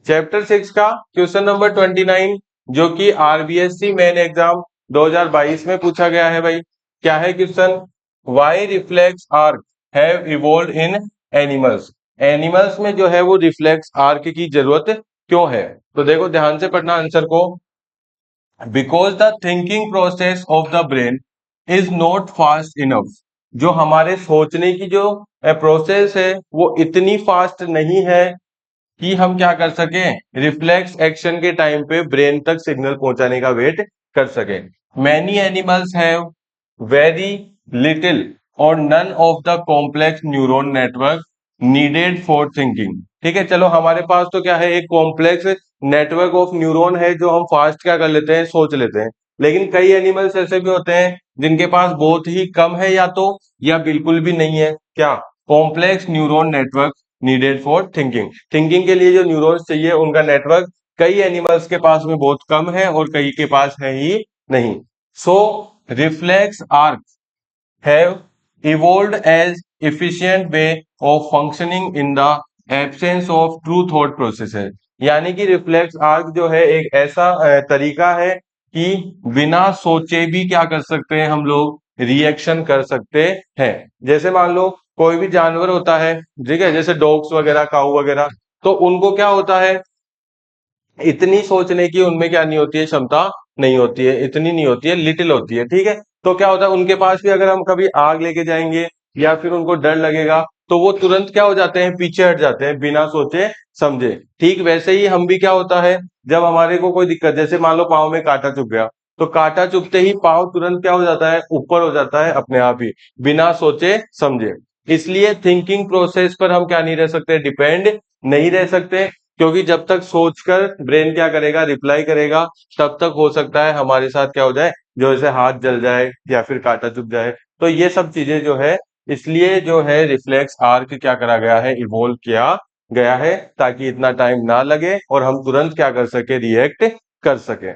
Chapter 6 का question number 29 जो कि आरबीएससी मेन एग्जाम 2022 में पूछा गया है भाई। क्या है question? Why reflex arc have evolve in animals. Animals में जो है वो रिफ्लेक्स आर्क की जरूरत क्यों है? तो देखो ध्यान से पढ़ना आंसर को। Because the thinking process of the brain is not fast enough. जो हमारे सोचने की जो प्रोसेस है वो इतनी फास्ट नहीं है कि हम क्या कर सके, रिफ्लेक्स एक्शन के टाइम पे ब्रेन तक सिग्नल पहुंचाने का वेट कर सके। Many animals have very little or none of the complex neuron network needed for thinking. ठीक है, चलो हमारे पास तो क्या है, एक कॉम्प्लेक्स नेटवर्क ऑफ न्यूरॉन है जो हम फास्ट क्या कर लेते हैं, सोच लेते हैं। लेकिन कई एनिमल्स ऐसे भी होते हैं जिनके पास बहुत ही कम है या तो या बिल्कुल भी नहीं है क्या, complex neuron network needed for thinking. Thinking के लिए जो न्यूरॉन्स चाहिए उनका नेटवर्क कई एनिमल्स के पास में बहुत कम है और कई के पास है ही नहीं। So reflex arc have evolved as efficient way of functioning in the absence of true thought processes। यानी कि रिफ्लेक्स आर्क जो है एक ऐसा तरीका है कि बिना सोचे भी क्या कर सकते हैं हम लोग, रिएक्शन कर सकते हैं। जैसे मान लो कोई भी जानवर होता है, ठीक है, जैसे डॉग्स वगैरह, काऊ वगैरह, तो उनको क्या होता है, इतनी सोचने की उनमें क्या नहीं होती है, क्षमता नहीं होती है, इतनी नहीं होती है, लिटिल होती है। ठीक है, तो क्या होता है उनके पास भी अगर हम कभी आग लेके जाएंगे या फिर उनको डर लगेगा तो वो तुरंत क्या हो जाते हैं, पीछे हट जाते हैं बिना सोचे समझे। ठीक वैसे ही हम भी क्या होता है, जब हमारे को कोई दिक्कत, जैसे मान लो पाँव में कांटा चुभ गया, तो कांटा चुभते ही पाँव तुरंत क्या हो जाता है, ऊपर हो जाता है अपने आप ही, बिना सोचे समझे। इसलिए थिंकिंग प्रोसेस पर हम क्या नहीं रह सकते, डिपेंड नहीं रह सकते, क्योंकि जब तक सोचकर ब्रेन क्या करेगा, रिप्लाई करेगा, तब तक हो सकता है हमारे साथ क्या हो जाए, जो जैसे हाथ जल जाए या फिर कांटा चुभ जाए। तो ये सब चीजें जो है, इसलिए जो है रिफ्लेक्स आर्क क्या करा गया है, इवोल्व किया गया है, ताकि इतना टाइम ना लगे और हम तुरंत क्या कर सके, रिएक्ट कर सके।